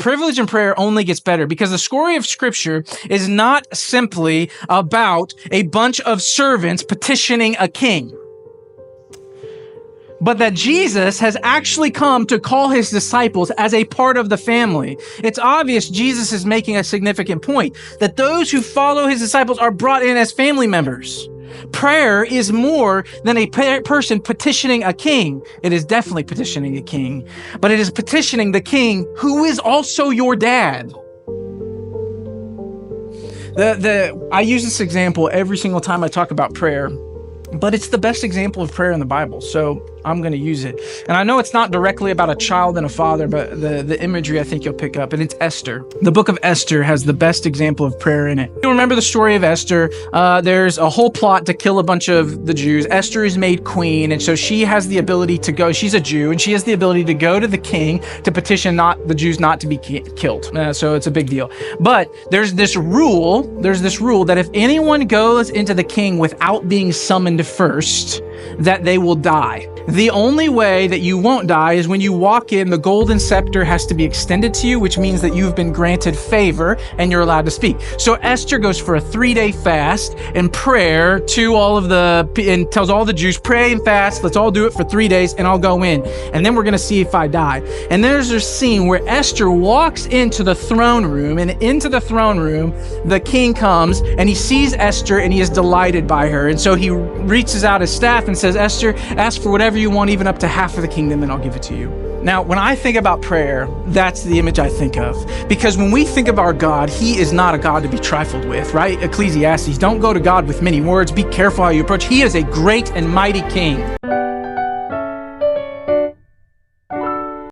privilege in prayer only gets better because the story of Scripture is not simply about a bunch of servants petitioning a king, but that Jesus has actually come to call his disciples as a part of the family. It's obvious Jesus is making a significant point, that those who follow his disciples are brought in as family members. Prayer is more than a person petitioning a king. It is definitely petitioning a king, but it is petitioning the king who is also your dad. I use this example every single time I talk about prayer, but it's the best example of prayer in the Bible, so I'm going to use it. And I know it's not directly about a child and a father, but the imagery I think you'll pick up, and it's Esther. The book of Esther has the best example of prayer in it. You remember the story of Esther. There's a whole plot to kill a bunch of the Jews. Esther is made queen, and so she has the ability to go. She's a Jew, and she has the ability to go to the king to petition the Jews not to be killed. So it's a big deal. But there's this rule that if anyone goes into the king without being summoned first, that they will die. The only way that you won't die is when you walk in, the golden scepter has to be extended to you, which means that you've been granted favor and you're allowed to speak. So Esther goes for a 3-day fast and prayer to and tells all the Jews, pray and fast. Let's all do it for 3 days and I'll go in. And then we're going to see if I die. And there's a scene where Esther walks into the throne room, and into the throne room, the king comes and he sees Esther and he is delighted by her. And so he reaches out his staff and says, Esther, ask for whatever you want, even up to half of the kingdom, and I'll give it to you. Now, when I think about prayer, that's the image I think of. Because when we think of our God, he is not a God to be trifled with, right? Ecclesiastes, don't go to God with many words. Be careful how you approach. He is a great and mighty king.